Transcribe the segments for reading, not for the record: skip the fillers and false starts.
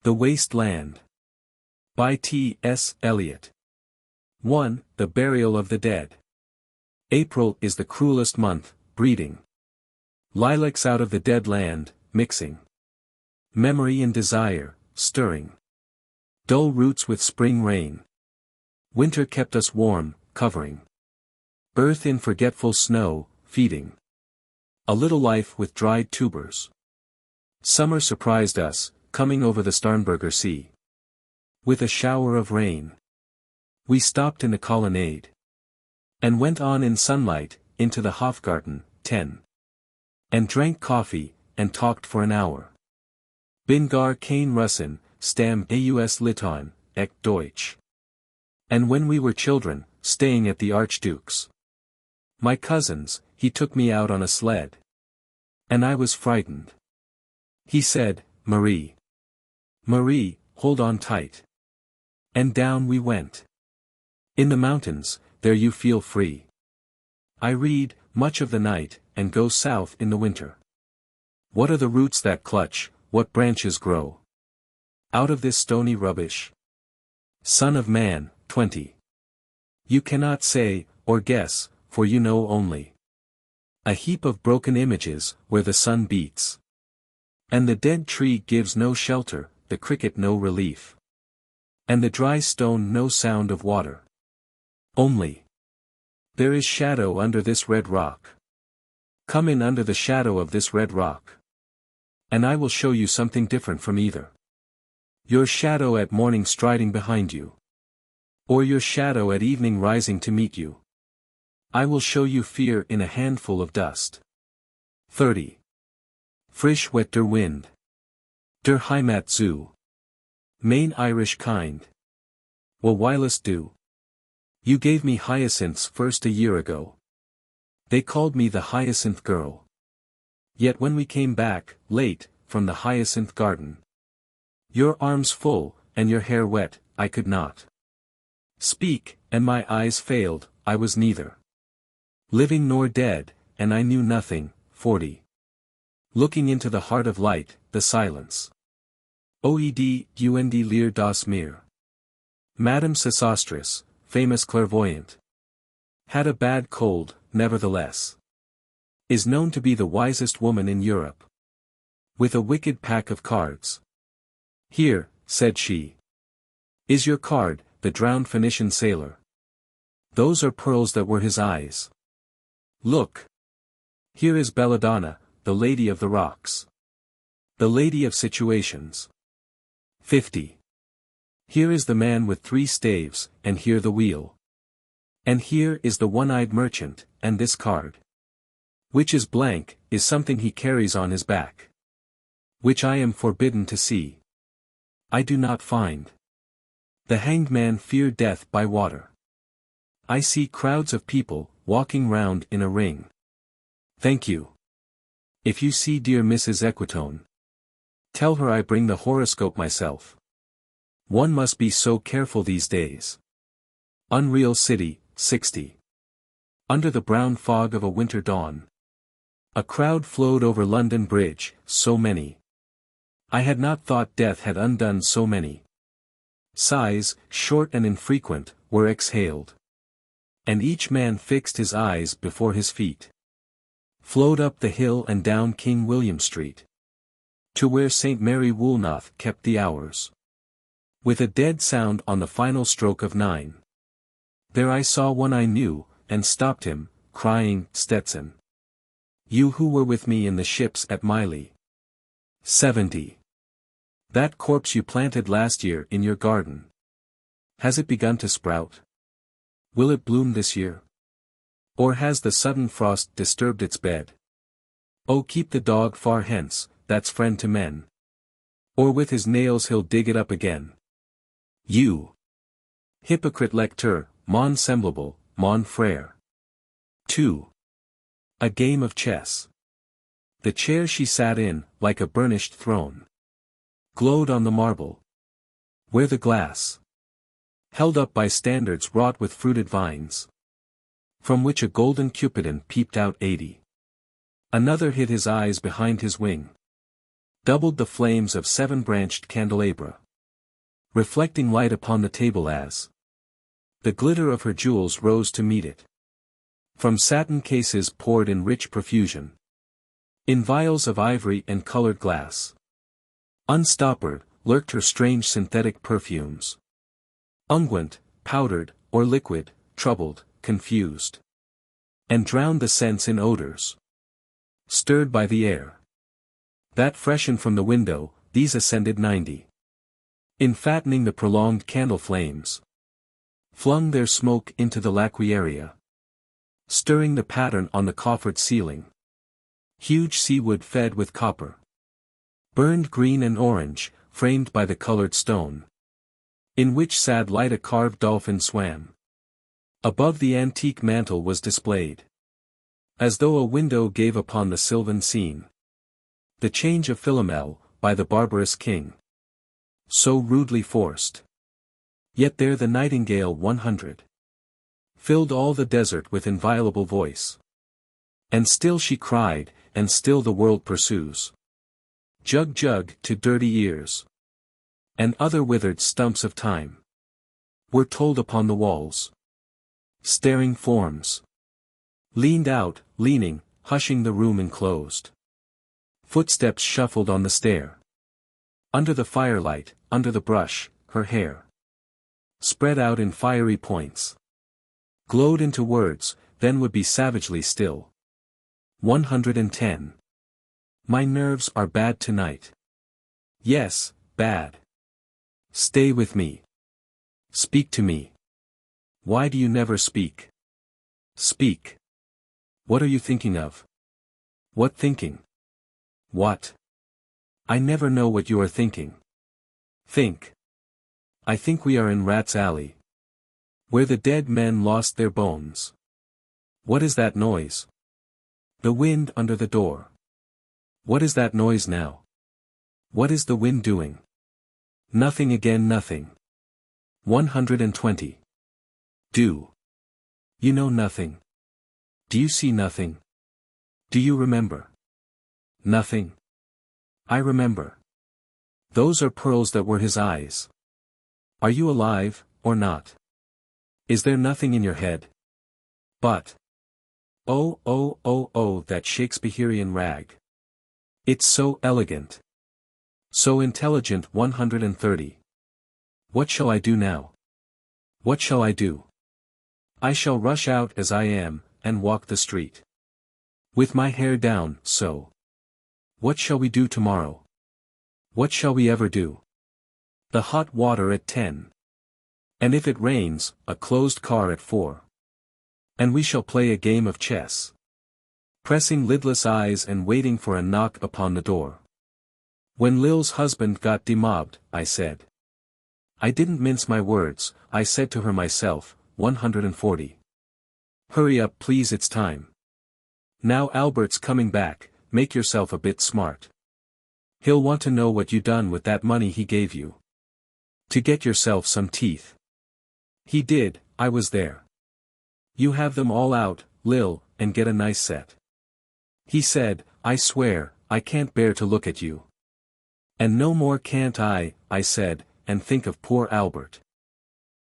The Waste Land. By T. S. Eliot. 1. The Burial of the Dead. April is the cruelest month, breeding lilacs out of the dead land, mixing memory and desire, stirring dull roots with spring rain. Winter kept us warm, covering earth in forgetful snow, feeding a little life with dried tubers. Summer surprised us, coming over the Starnberger Sea with a shower of rain. We stopped in the colonnade and went on in sunlight, into the Hofgarten, 10. And drank coffee, and talked for an hour. Bin gar kein Russin, stam aus Litauen, ek Deutsch. And when we were children, staying at the Archduke's, my cousin's, he took me out on a sled. And I was frightened. He said, Marie. Marie, hold on tight. And down we went. In the mountains, there you feel free. I read, much of the night, and go south in the winter. What are the roots that clutch, what branches grow out of this stony rubbish? Son of man, 20. You cannot say, or guess, for you know only a heap of broken images, where the sun beats. And the dead tree gives no shelter, the cricket no relief. And the dry stone no sound of water. Only there is shadow under this red rock. Come in under the shadow of this red rock. And I will show you something different from either. Your shadow at morning striding behind you. Or your shadow at evening rising to meet you. I will show you fear in a handful of dust. 30. Frisch wet der Wind. Der Heimat zu. Main Irish kind. What whilst do? You gave me hyacinths first a year ago. They called me the hyacinth girl. Yet when we came back, late, from the hyacinth garden, your arms full, and your hair wet, I could not speak, and my eyes failed, I was neither living nor dead, and I knew nothing. 40. Looking into the heart of light, the silence. Oed und Leer das Meer. Madame Sesostris, famous clairvoyant, had a bad cold, nevertheless. Is known to be the wisest woman in Europe. With a wicked pack of cards. Here, said she, is your card, the drowned Phoenician sailor. Those are pearls that were his eyes. Look. Here is Belladonna, the lady of the rocks. The lady of situations. 50. Here is the man with 3 staves, and here the wheel. And here is the one-eyed merchant, and this card, which is blank, is something he carries on his back, which I am forbidden to see. I do not find. The hanged man fear death by water. I see crowds of people, walking round in a ring. Thank you. If you see dear Mrs. Equitone, tell her I bring the horoscope myself. One must be so careful these days. Unreal City, 60. Under the brown fog of a winter dawn. A crowd flowed over London Bridge, so many. I had not thought death had undone so many. Sighs, short and infrequent, were exhaled. And each man fixed his eyes before his feet. Flowed up the hill and down King William Street. To where St. Mary Woolnoth kept the hours. With a dead sound on the final stroke of 9. There I saw one I knew, and stopped him, crying, Stetson. You who were with me in the ships at Miley. 70. That corpse you planted last year in your garden. Has it begun to sprout? Will it bloom this year? Or has the sudden frost disturbed its bed? Oh, keep the dog far hence, that's friend to men. Or with his nails he'll dig it up again. You hypocrite lecteur, mon semblable, mon frère. 2. A game of chess. The chair she sat in, like a burnished throne, glowed on the marble, where the glass, held up by standards wrought with fruited vines, from which a golden cupidon peeped out 80. Another hid his eyes behind his wing. doubled the flames of 7-branched candelabra, reflecting light upon the table as the glitter of her jewels rose to meet it. From satin cases poured in rich profusion, in vials of ivory and colored glass, unstoppered, lurked her strange synthetic perfumes. Unguent, powdered, or liquid, troubled, confused, and drowned the scents in odors stirred by the air that freshened from the window. These ascended 90. In fattening the prolonged candle flames, flung their smoke into the laquiarea, stirring the pattern on the coffered ceiling. Huge seawood fed with copper, burned green and orange, framed by the colored stone, in which sad light a carved dolphin swam. Above the antique mantle was displayed, as though a window gave upon the sylvan scene, the change of Philomel, by the barbarous king, so rudely forced. Yet there the nightingale 100 filled all the desert with inviolable voice. And still she cried, and still the world pursues. Jug jug to dirty ears, and other withered stumps of time were told upon the walls. Staring forms leaned out, leaning, hushing the room enclosed. Footsteps shuffled on the stair. Under the firelight, under the brush, her hair spread out in fiery points, glowed into words, then would be savagely still. 110. My nerves are bad tonight. Yes, bad. Stay with me. Speak to me. Why do you never speak? Speak. What are you thinking of? What thinking? What? I never know what you are thinking. Think. I think we are in Rat's Alley, where the dead men lost their bones. What is that noise? The wind under the door. What is that noise now? What is the wind doing? Nothing again, nothing. 120. Do you know nothing? Do you see nothing? Do you remember? Nothing. I remember. Those are pearls that were his eyes. Are you alive, or not? Is there nothing in your head? But oh, that Shakespearean rag. It's so elegant. So intelligent. 130. What shall I do now? What shall I do? I shall rush out as I am, and walk the street, with my hair down, so. What shall we do tomorrow? What shall we ever do? The hot water at 10. And if it rains, a closed car at 4. And we shall play a game of chess, pressing lidless eyes and waiting for a knock upon the door. When Lil's husband got demobbed, I said. I didn't mince my words, I said to her myself. 140. Hurry up please, it's time. Now Albert's coming back, make yourself a bit smart. He'll want to know what you done with that money he gave you. To get yourself some teeth. He did, I was there. You have them all out, Lil, and get a nice set. He said, I swear, I can't bear to look at you. And no more can't I said, and think of poor Albert.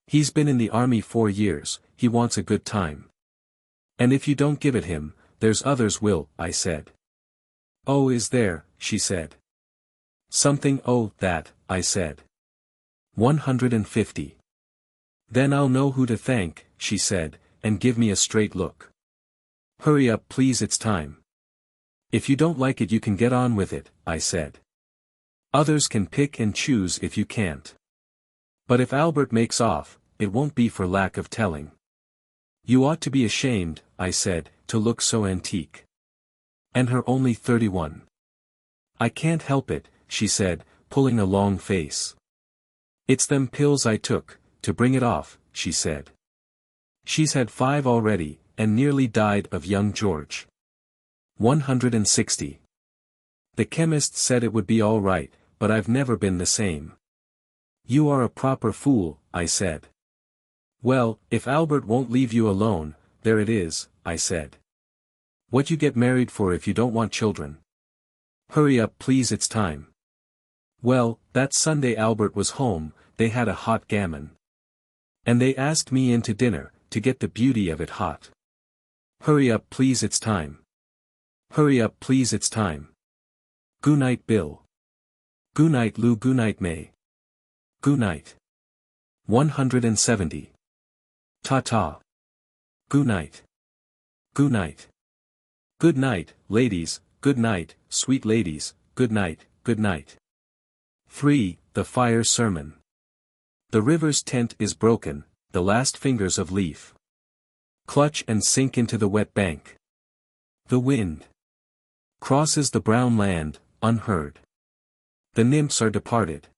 He's been in the army 4 years, he wants a good time. And if you don't give it him, there's others will, I said. Oh, is there, she said. Something, oh, that, I said. 150. Then I'll know who to thank, she said, and give me a straight look. Hurry up please, it's time. If you don't like it you can get on with it, I said. Others can pick and choose if you can't. But if Albert makes off, it won't be for lack of telling. You ought to be ashamed, I said, to look so antique. And her only 31. I can't help it, she said, pulling a long face. It's them pills I took, to bring it off, she said. She's had 5 already, and nearly died of young George. 160. The chemist said it would be all right, but I've never been the same. You are a proper fool, I said. Well, if Albert won't leave you alone, there it is, I said. What you get married for if you don't want children? Hurry up please, it's time. Well, that Sunday Albert was home, they had a hot gammon. And they asked me in to dinner, to get the beauty of it hot. Hurry up please it's time. Hurry up please it's time. Goonight Bill. Goonight Lou Goonight May. Goonight. 170. Ta-ta. Goonight. Goonight. Good night, ladies, good night, sweet ladies, good night, good night. 3. The Fire Sermon. The river's tent is broken, the last fingers of leaf clutch and sink into the wet bank. The wind crosses the brown land, unheard. The nymphs are departed.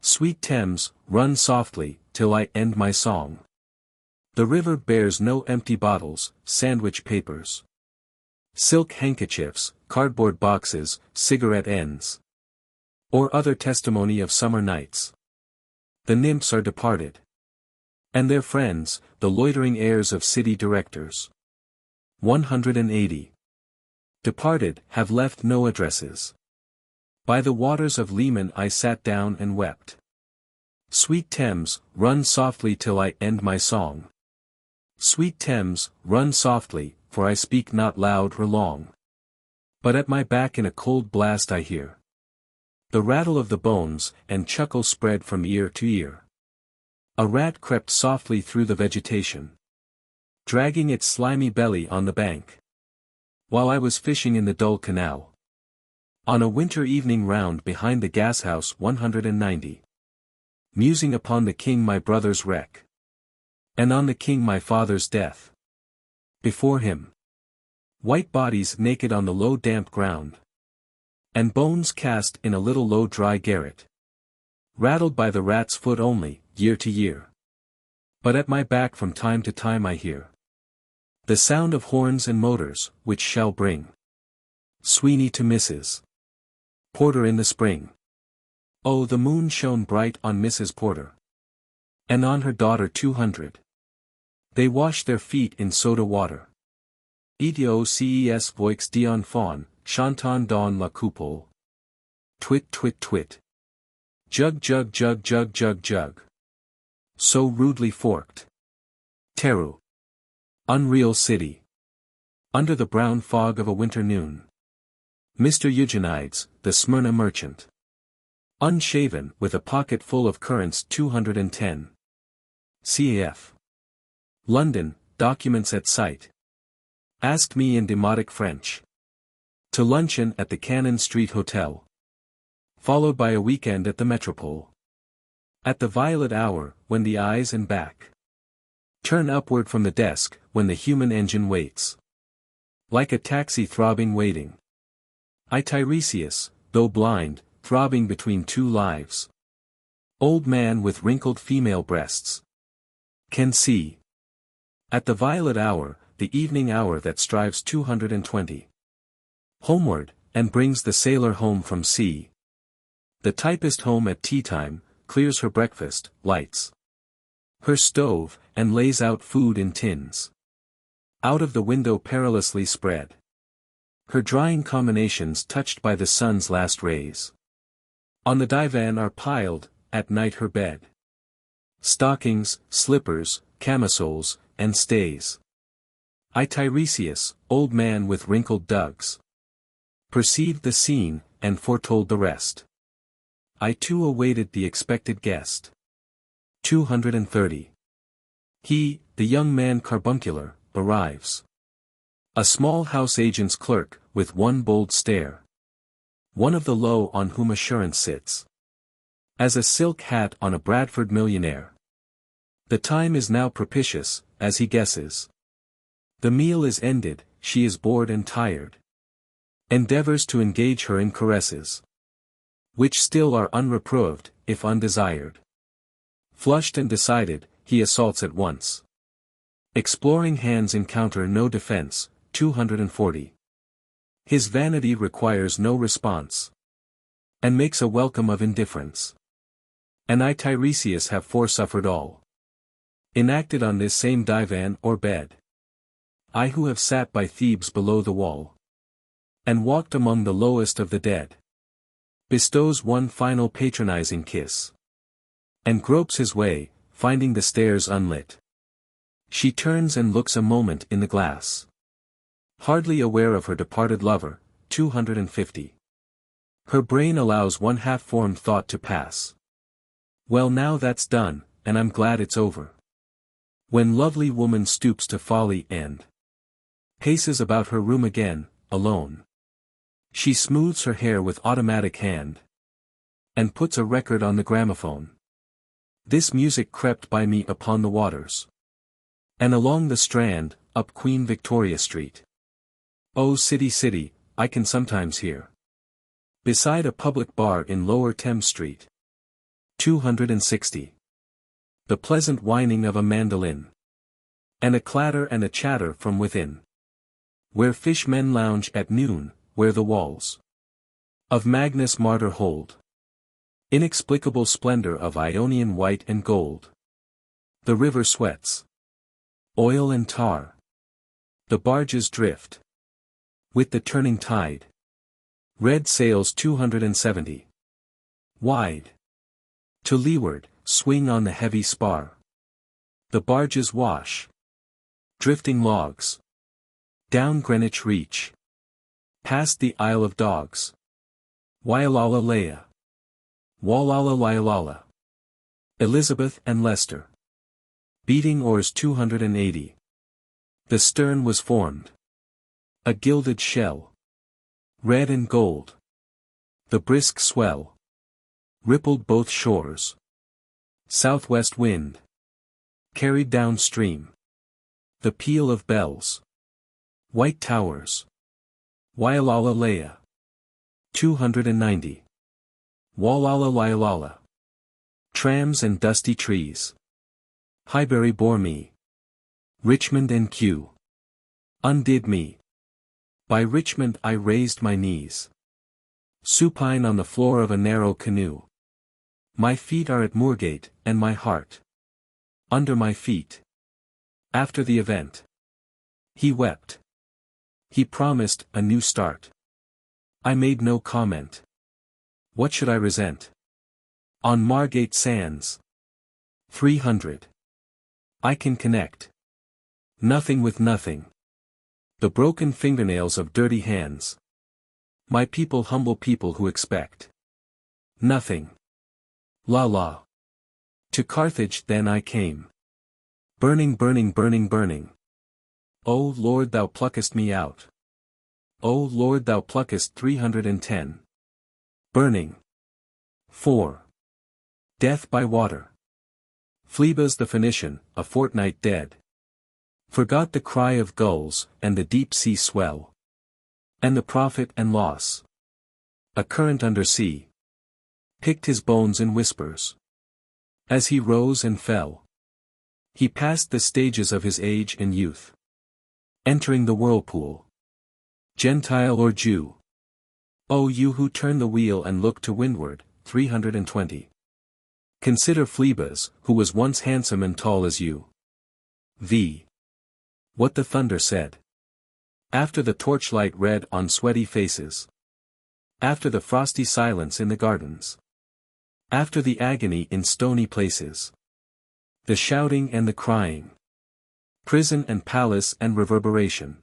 Sweet Thames, run softly, till I end my song. The river bears no empty bottles, sandwich papers, silk handkerchiefs, cardboard boxes, cigarette ends, or other testimony of summer nights. The nymphs are departed. And their friends, the loitering heirs of city directors. 180. Departed, have left no addresses. By the waters of Leman I sat down and wept. Sweet Thames, run softly till I end my song. Sweet Thames, run softly, for I speak not loud or long. But at my back in a cold blast I hear the rattle of the bones, and chuckle spread from ear to ear. A rat crept softly through the vegetation, dragging its slimy belly on the bank, while I was fishing in the dull canal, on a winter evening round behind the gashouse 190. Musing upon the king my brother's wreck, and on the king my father's death. Before him, white bodies naked on the low damp ground, and bones cast in a little low dry garret, rattled by the rat's foot only, year to year. But at my back from time to time I hear the sound of horns and motors, which shall bring Sweeney to Mrs. Porter in the spring. Oh, the moon shone bright on Mrs. Porter, and on her daughter 200. They washed their feet in soda water. Idioces voix dion fawn, chanton dans la coupole. Twit twit twit. Jug jug jug jug jug jug. So rudely forked. Teru. Unreal city. Under the brown fog of a winter noon. Mr. Eugenides, the Smyrna merchant, unshaven, with a pocket full of currants 210. CAF. London, documents at sight. Asked me in demotic French to luncheon at the Cannon Street Hotel, followed by a weekend at the Metropole. At the violet hour, when the eyes and back turn upward from the desk, when the human engine waits like a taxi throbbing waiting. I Tiresias, though blind, throbbing between two lives. Old man with wrinkled female breasts can see. At the violet hour, the evening hour that strives 220. Homeward, and brings the sailor home from sea. The typist home at tea time, clears her breakfast, lights her stove, and lays out food in tins. Out of the window perilously spread. Her drying combinations touched by the sun's last rays. On the divan are piled, at night her bed, stockings, slippers, camisoles, and stays. I Tiresias, old man with wrinkled dugs, perceived the scene, and foretold the rest. I too awaited the expected guest. 230. He, the young man carbuncular, arrives. A small house agent's clerk, with one bold stare. One of the low on whom assurance sits. As a silk hat on a Bradford millionaire. The time is now propitious, as he guesses. The meal is ended, she is bored and tired. Endeavors to engage her in caresses, which still are unreproved, if undesired. Flushed and decided, he assaults at once. Exploring hands encounter no defense, 240. His vanity requires no response, and makes a welcome of indifference. And I Tiresias have forsuffered all. Enacted on this same divan or bed. I who have sat by Thebes below the wall, and walked among the lowest of the dead. Bestows one final patronizing kiss. And gropes his way, finding the stairs unlit. She turns and looks a moment in the glass. Hardly aware of her departed lover, 250. Her brain allows one half-formed thought to pass. Well, now that's done, and I'm glad it's over. When lovely woman stoops to folly and paces about her room again, alone. She smooths her hair with automatic hand. And puts a record on the gramophone. This music crept by me upon the waters. And along the Strand, up Queen Victoria Street. Oh city city, I can sometimes hear. Beside a public bar in Lower Thames Street. 260. The pleasant whining of a mandolin. And a clatter and a chatter from within. Where fishmen lounge at noon, where the walls of Magnus Martyr hold inexplicable splendor of Ionian white and gold. The river sweats oil and tar. The barges drift with the turning tide. Red sails 270. Wide. To leeward, swing on the heavy spar. The barges wash. Drifting logs. Down Greenwich Reach. Past the Isle of Dogs. Waialala Leia. Wallala Waialala. Elizabeth and Leicester. Beating oars 280. The stern was formed. A gilded shell. Red and gold. The brisk swell. Rippled both shores. Southwest wind. Carried downstream. The peal of bells. White towers. Waialala Leia. 290. Wallala Waialala. Trams and dusty trees. Highbury bore me. Richmond and Kew. Undid me. By Richmond I raised my knees. Supine on the floor of a narrow canoe. My feet are at Moorgate, and my heart under my feet. After the event. He wept. He promised a new start. I made no comment. What should I resent? On Margate sands. 300. I can connect. Nothing with nothing. The broken fingernails of dirty hands. My people, humble people who expect nothing. La la. To Carthage then I came. Burning, burning, burning, burning. O Lord, thou pluckest me out. O Lord, thou pluckest 310. Burning. 4. Death by water. Phlebas the Phoenician, a fortnight dead. Forgot the cry of gulls, and the deep sea swell. And the profit and loss. A current under sea. Picked his bones in whispers. As he rose and fell. He passed the stages of his age and youth. Entering the whirlpool. Gentile or Jew. O you who turn the wheel and look to windward, 320. Consider Phlebas, who was once handsome and tall as you. V. What the thunder said. After the torchlight red on sweaty faces. After the frosty silence in the gardens. After the agony in stony places. The shouting and the crying. Prison and palace and reverberation.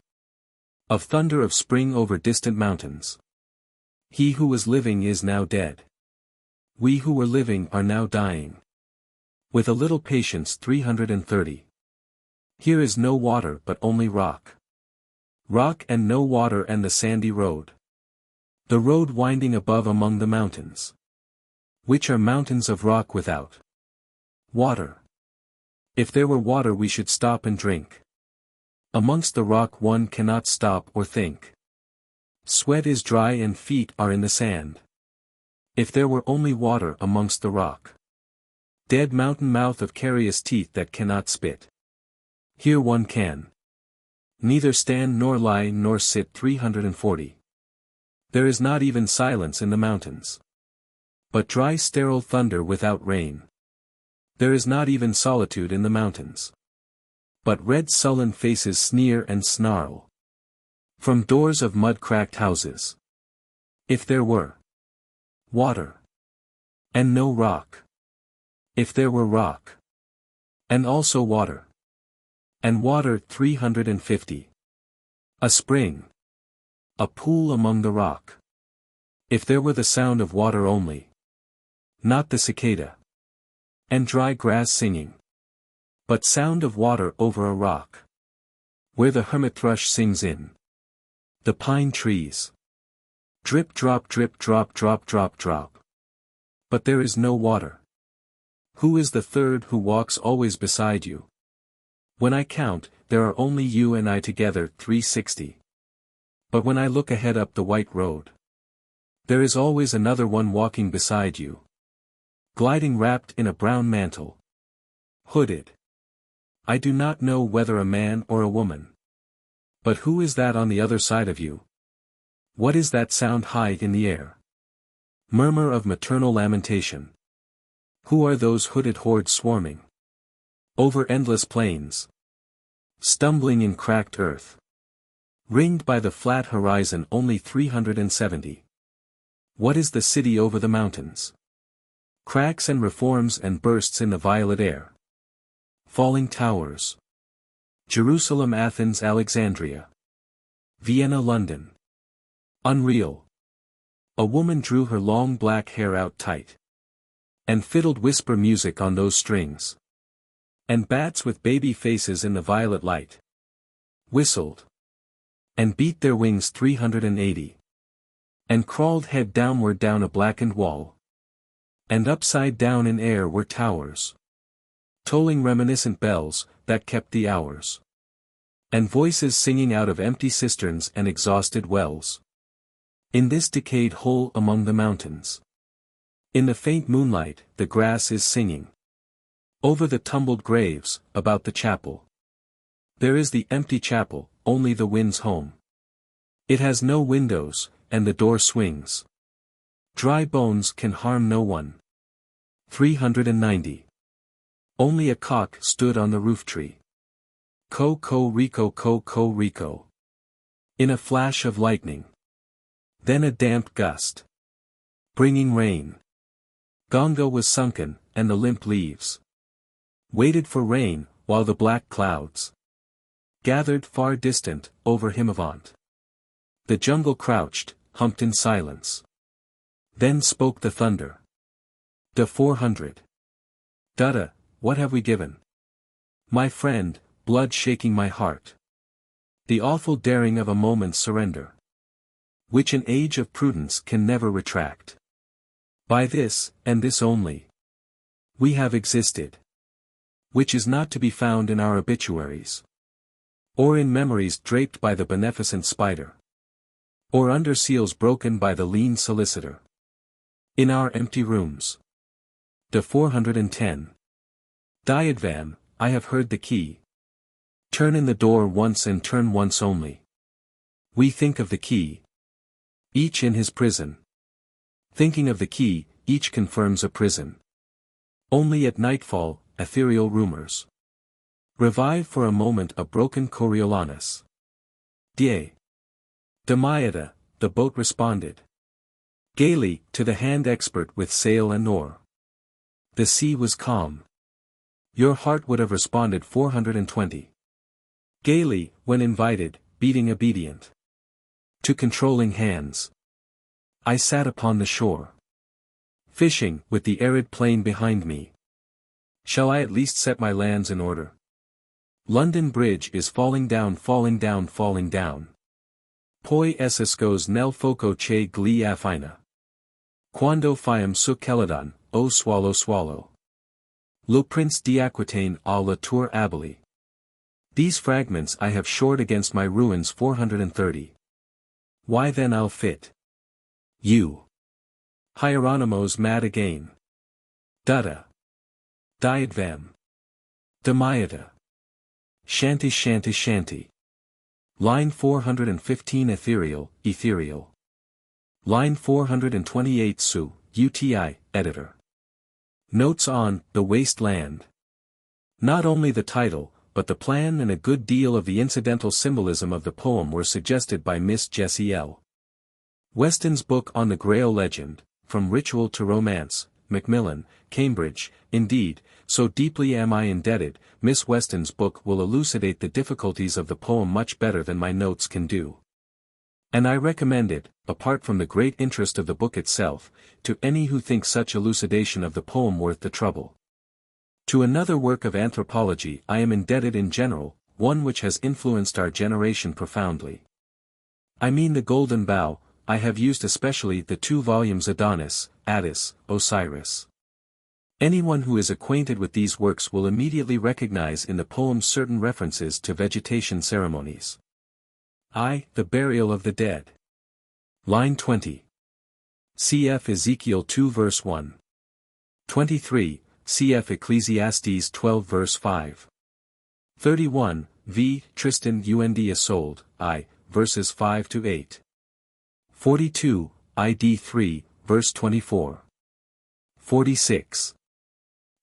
Of thunder of spring over distant mountains. He who was living is now dead. We who were living are now dying. With a little patience 330. Here is no water but only rock. Rock and no water and the sandy road. The road winding above among the mountains. Which are mountains of rock without water. If there were water we should stop and drink. Amongst the rock one cannot stop or think. Sweat is dry and feet are in the sand. If there were only water amongst the rock. Dead mountain mouth of carious teeth that cannot spit. Here one can neither stand nor lie nor sit 340. There is not even silence in the mountains. But dry sterile thunder without rain. There is not even solitude in the mountains. But red sullen faces sneer and snarl. From doors of mud-cracked houses. If there were Water. And no rock. If there were rock. And also water. And water 350. A spring. A pool among the rock. If there were the sound of water only. Not the cicada. And dry grass singing. But sound of water over a rock. Where the hermit thrush sings in. The pine trees. Drip drop drip drop drop drop drop. But there is no water. Who is the third who walks always beside you? When I count, there are only you and I together 360. But when I look ahead up the white road. There is always another one walking beside you. Gliding wrapped in a brown mantle. Hooded. I do not know whether a man or a woman. But who is that on the other side of you? What is that sound high in the air? Murmur of maternal lamentation. Who are those hooded hordes swarming? Over endless plains. Stumbling in cracked earth. Ringed by the flat horizon only 370. What is the city over the mountains? Cracks and reforms and bursts in the violet air. Falling towers. Jerusalem, Athens, Alexandria. Vienna, London. Unreal. A woman drew her long black hair out tight. And fiddled whisper music on those strings. And bats with baby faces in the violet light. Whistled. And beat their wings 380. And crawled head downward down a blackened wall. And upside down in air were towers. Tolling reminiscent bells, that kept the hours. And voices singing out of empty cisterns and exhausted wells. In this decayed hole among the mountains. In the faint moonlight, the grass is singing. Over the tumbled graves, about the chapel. There is the empty chapel, only the wind's home. It has no windows, and the door swings. Dry bones can harm no one. 390. Only a cock stood on the roof tree. Co Rico. In a flash of lightning. Then a damp gust. Bringing rain. Gongo was sunken, and the limp leaves. Waited for rain, while the black clouds. Gathered far distant, over Himavant. The jungle crouched, humped in silence. Then spoke the thunder. Da 400. Dutta, what have we given? My friend, blood shaking my heart. The awful daring of a moment's surrender. Which an age of prudence can never retract. By this, and this only. We have existed. Which is not to be found in our obituaries. Or in memories draped by the beneficent spider. Or under seals broken by the lean solicitor. In our empty rooms. Da 410. Diadvam, I have heard the key. Turn in the door once and turn once only. We think of the key. Each in his prison. Thinking of the key, each confirms a prison. Only at nightfall, ethereal rumors. Revive for a moment a broken Coriolanus. Die. Damaida, the boat responded. Gaily, to the hand expert with sail and oar. The sea was calm. Your heart would have responded 420. Gaily, when invited, beating obedient. To controlling hands. I sat upon the shore. Fishing, with the arid plain behind me. Shall I at least set my lands in order? London Bridge is falling down, falling down, falling down. Poi esiscos nel foco che gli affina. Quando fiam su celadon, o swallow swallow. Lo prince d'Aquitaine à la tour abolie. These fragments I have shored against my ruins 430. Why then I'll fit. You. Hieronymo's mad again. Dutta. Diadvam. Damaida. Shanty shanty shanty. Line 415 ethereal, ethereal. Line 428 Su, UTI, editor. Notes on The Waste Land. Not only the title, but the plan and a good deal of the incidental symbolism of the poem were suggested by Miss Jessie L. Weston's book on the Grail legend, from ritual to romance, Macmillan, Cambridge. Indeed, so deeply am I indebted, Miss Weston's book will elucidate the difficulties of the poem much better than my notes can do. And I recommend it, apart from the great interest of the book itself, to any who think such elucidation of the poem worth the trouble. To another work of anthropology I am indebted in general, one which has influenced our generation profoundly. I mean the Golden Bough. I have used especially the 2 volumes Adonis, Attis, Osiris. Anyone who is acquainted with these works will immediately recognize in the poem certain references to vegetation ceremonies. The burial of the dead. Line 20. Cf. Ezekiel 2 verse 1. 23, cf. Ecclesiastes 12 verse 5. 31, v. Tristan und Isolde, verses 5 to 8. 42, ID 3, verse 24. 46.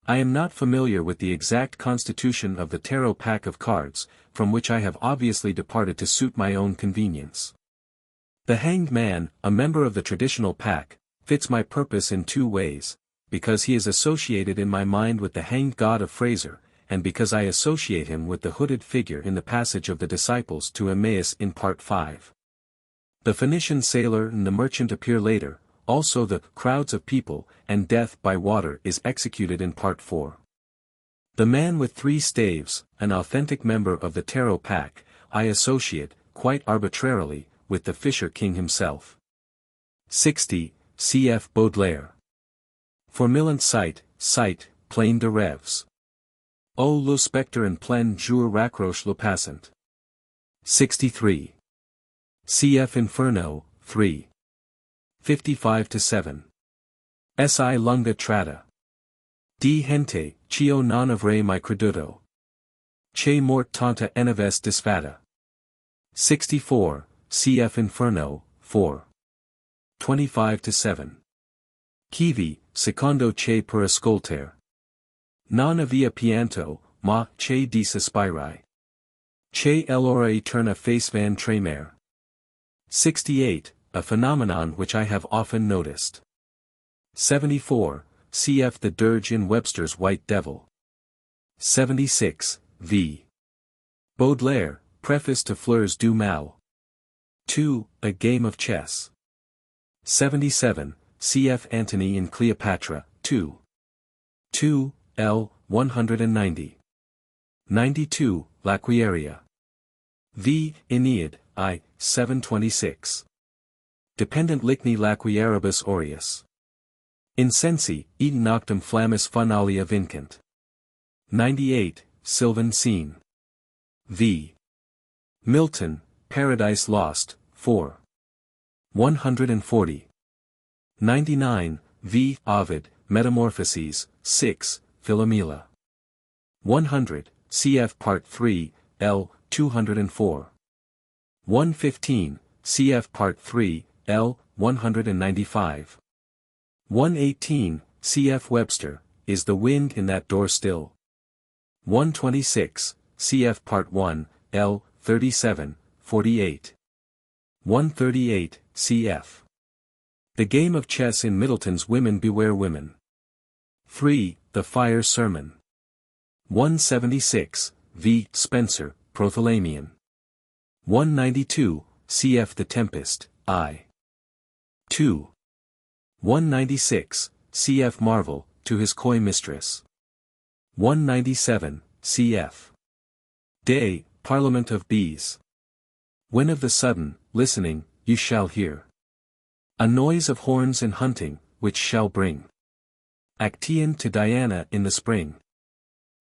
I am not familiar with the exact constitution of the tarot pack of cards, from which I have obviously departed to suit my own convenience. The Hanged Man, a member of the traditional pack, fits my purpose in 2 ways, because he is associated in my mind with the hanged god of Fraser, and because I associate him with the hooded figure in the passage of the disciples to Emmaus in Part 5. The Phoenician sailor and the merchant appear later, also the crowds of people, and death by water is executed in Part 4. The man with 3 staves, an authentic member of the tarot pack, I associate, quite arbitrarily, with the Fisher King himself. 60, cf. Baudelaire. Formillant cite, plain de rêves. O le spectre en plein jour raccroche le passant. 63. Cf. Inferno, 3. 55-7. Si lunga trata. Di gente, ch'io non avrei mai creduto. Che mort tanta enaves disfata. 64, cf. Inferno, 4. 25-7. Chivi, secondo che per ascoltare. Non avea pianto, ma che di sospirai. Che l'ora eterna face van tremere. 68, a phenomenon which I have often noticed. 74, cf. the dirge in Webster's White Devil. 76, v. Baudelaire, Preface to Fleurs du Mal. 2, A Game of Chess. 77, cf. Antony and Cleopatra, 2. 2, L. 190. 92, Laquieria. V. Aeneid, I. 726. Dependent Licni Laquieribus aureus. Incensi, eaten noctum flammis funalia vincant. 98, Sylvan Scene. V. Milton, Paradise Lost, 4. 140. 99, v. Ovid, Metamorphoses, 6, Philomela. 100, cf. Part 3, L. 204. 115, cf. Part 3, L. 195. 118, cf. Webster, Is the Wind in That Door Still? 126, cf. Part 1, L. 37, 48. 138, cf. The Game of Chess in Middleton's Women Beware Women. 3. The Fire Sermon. 176, v. Spencer, Prothalamion. 192, cf. The Tempest, I. 2. 196, cf. Marvel, To His Coy Mistress. 197, cf. Day, Parliament of Bees. When of the sudden, listening, you shall hear a noise of horns and hunting, which shall bring Actaeon to Diana in the spring,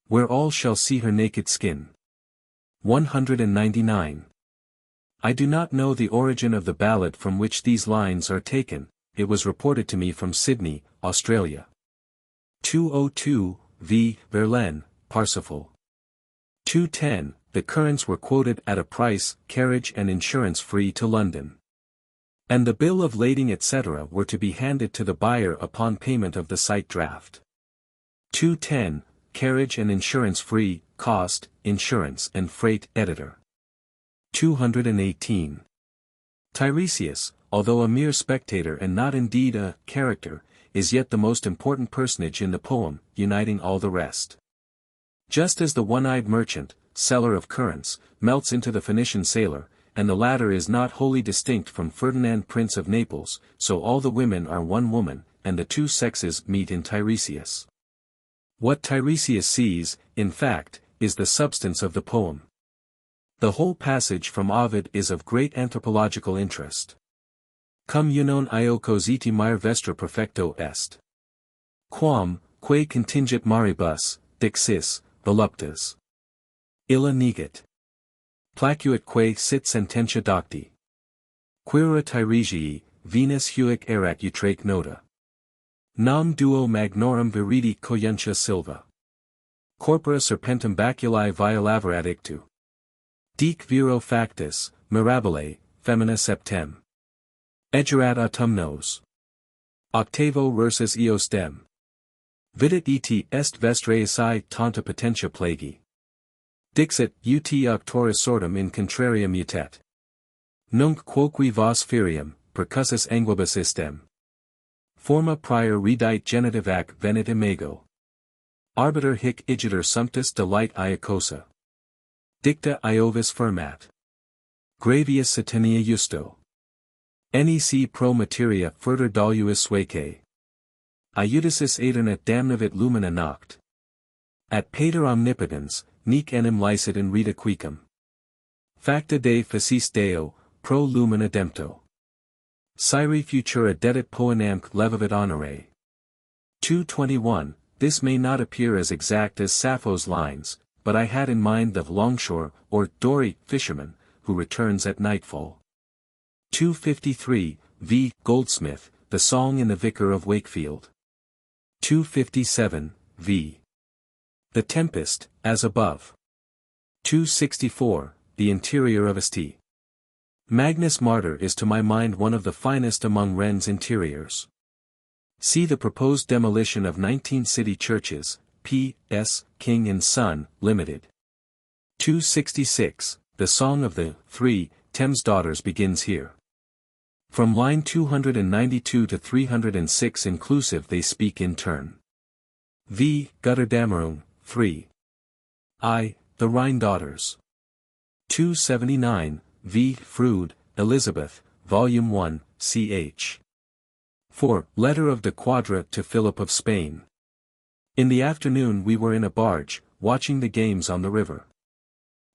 where all shall see her naked skin. 199. I do not know the origin of the ballad from which these lines are taken, it was reported to me from Sydney, Australia. 202, v. Verlaine, Parsifal. 210, the currents were quoted at a price, carriage and insurance free to London. And the bill of lading etc. were to be handed to the buyer upon payment of the sight draft. 210, carriage and insurance free, cost, insurance and freight, editor. 218. Tiresias, although a mere spectator and not indeed a character, is yet the most important personage in the poem, uniting all the rest. Just as the one-eyed merchant, seller of currants, melts into the Phoenician sailor, and the latter is not wholly distinct from Ferdinand Prince of Naples, so all the women are one woman, and the two sexes meet in Tiresias. What Tiresias sees, in fact, is the substance of the poem. The whole passage from Ovid is of great anthropological interest. Cum unon io cositi mire vestra perfecto est. Quam, quae contingit maribus, dixis, voluptas. Illa negit. Placuit quae sit sententia docti. Quira Tiresii, Venus huic erat utraque nota. Nam duo magnorum viridi coyuntia silva. Corpora serpentum baculi violaverat ictu. Dic viro factus, mirabile, femina septem. Egerat autumnos. Octavo versus eos dem. Vidit et est vestraeae tanta potentia plagi. Dixit ut auctoris sortum in contrarium mutet. Nunc quoque vos ferium, percussus anguibus istem. Forma prior redite genitive ac venit imago. Arbiter hic igiter sumptus delight iacosa. Dicta Iovis firmat. Gravius Satenia justo. Nec pro materia furter doluis sueque. Iudicis aeternet damnavit lumina noct. At pater omnipotens, nec enim licet in rita quicum. Facta de facis Deo, pro lumina dempto. Syri futura dedit poenamque levavit honore. 221. This may not appear as exact as Sappho's lines, but I had in mind the longshore, or dory, fisherman, who returns at nightfall. 253, v. Goldsmith, The Song in the Vicar of Wakefield. 257, v. The Tempest, as above. 264, The Interior of St. Magnus Martyr is to my mind one of the finest among Wren's interiors. See the proposed demolition of 19 city churches, P.S. King and Son, Limited. 266, The Song of the Thames Daughters begins here. From line 292 to 306 inclusive they speak in turn. V. Götterdämmerung, 3. I. The Rhine Daughters. 279, V. Froude, Elizabeth, Volume 1, ch. 4. Letter of de Quadra to Philip of Spain. In the afternoon we were in a barge, watching the games on the river.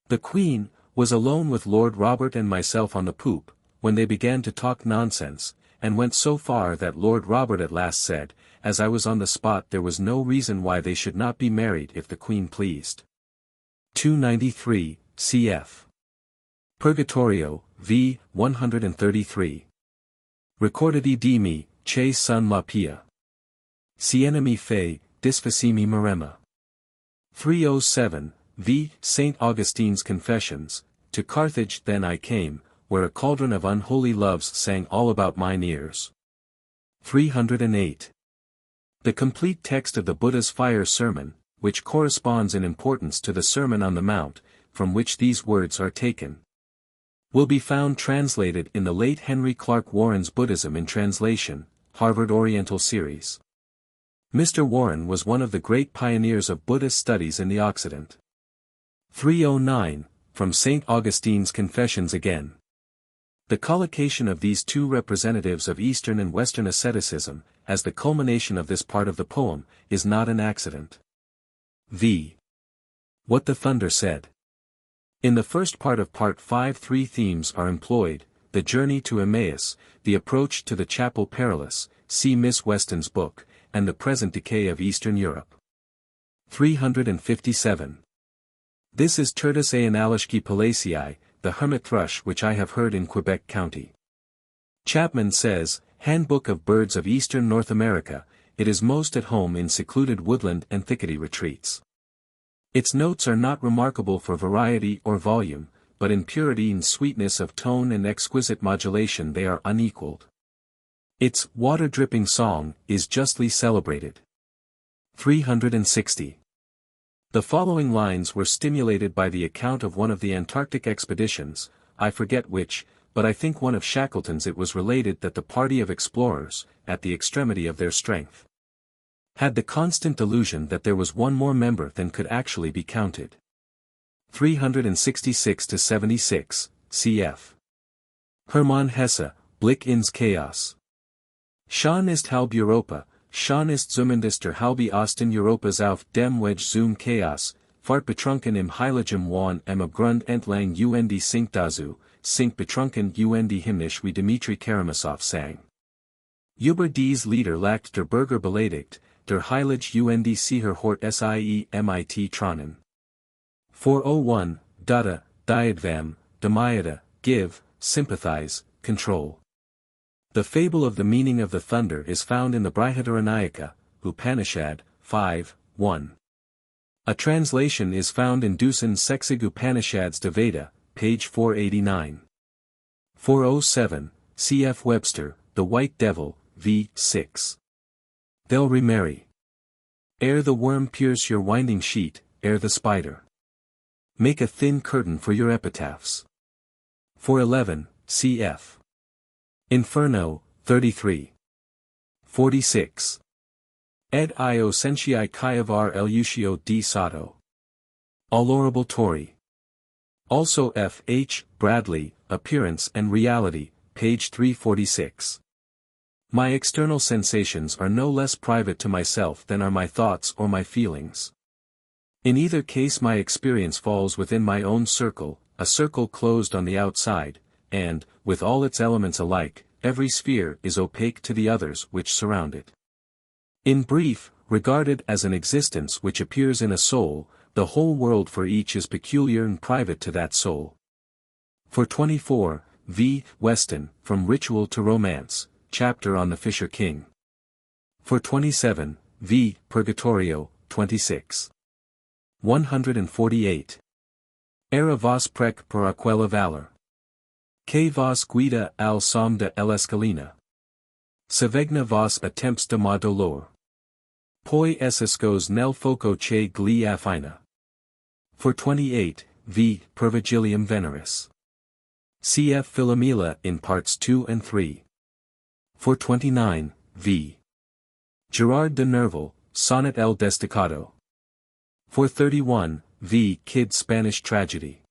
The Queen was alone with Lord Robert and myself on the poop, when they began to talk nonsense, and went so far that Lord Robert at last said, as I was on the spot, there was no reason why they should not be married if the Queen pleased. 293, cf. Purgatorio, v. 133. Recordati di me, che son la pia. Siena mi fe, disfacimi maremma. 307, v. St. Augustine's Confessions, to Carthage then I came, where a cauldron of unholy loves sang all about mine ears. 308. The complete text of the Buddha's fire sermon, which corresponds in importance to the Sermon on the Mount, from which these words are taken, will be found translated in the late Henry Clark Warren's Buddhism in Translation, Harvard Oriental Series. Mr. Warren was one of the great pioneers of Buddhist studies in the Occident. 309, from St. Augustine's Confessions again. The collocation of these two representatives of Eastern and Western asceticism, as the culmination of this part of the poem, is not an accident. V. What the Thunder Said. In the first part of Part 5 three themes are employed: the journey to Emmaus, the approach to the Chapel Perilous, see Miss Weston's book, and the present decay of Eastern Europe. 357. This is Tertus a analyschki palaceae, the hermit thrush which I have heard in Quebec County. Chapman says, Handbook of Birds of Eastern North America, it is most at home in secluded woodland and thickety retreats. Its notes are not remarkable for variety or volume, but in purity and sweetness of tone and exquisite modulation they are unequaled. Its water-dripping song is justly celebrated. 360. The following lines were stimulated by the account of one of the Antarctic expeditions, I forget which, but I think one of Shackleton's it was related that the party of explorers, at the extremity of their strength, had the constant delusion that there was one more member than could actually be counted. 366-76, cf. Hermann Hesse, Blick ins Chaos. Schon ist halb Europa, schon ist zumindest der halbe Osten Europas auf dem Weg zum Chaos, fahrt betrunken im Heiligem Wahn am Grund entlang und singt dazu, singt betrunken und hymnisch wie Dmitri Karamazov sang. Über dies Lieder lacht der Bürger beleidigt, der Heilig und Sieger hort siemit tronen. 401, Dada, Diadvam, Damiada, Give, Sympathize, Control. The fable of the meaning of the thunder is found in the Brihadaranyaka, Upanishad, 5:1. A translation is found in Dusan Seksig Upanishads Veda, page 489. 407, cf. Webster, The White Devil, v. 6. They'll remarry. Ere the worm pierce your winding sheet, ere the spider make a thin curtain for your epitaphs. 411, cf. Inferno, 33. 46. Ed io sentiai kaiavar elucio di Sato. Allorable Tory. Also F. H. Bradley, Appearance and Reality, page 346. My external sensations are no less private to myself than are my thoughts or my feelings. In either case my experience falls within my own circle, a circle closed on the outside, and, with all its elements alike, every sphere is opaque to the others which surround it. In brief, regarded as an existence which appears in a soul, the whole world for each is peculiar and private to that soul. For 24, V. Weston, From Ritual to Romance, chapter on the Fisher King. For 27, V. Purgatorio, 26. 148. Era vos prec por aquella valor. Que vos guida al som de el escalina. Savegna vos attempts de ma dolor. Poi esiscos nel foco che gli affina. For 28, V. Per Vigilium Veneris. Cf. Philomela in parts 2 and 3. For 29, V. Gerard de Nerval, Sonnet El Desdicado. For 31, V. Kid Spanish Tragedy.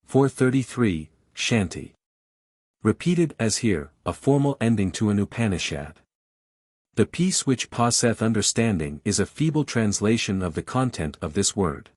For 33, Shanty. Repeated as here, a formal ending to an Upanishad. The peace which passeth understanding is a feeble translation of the content of this word.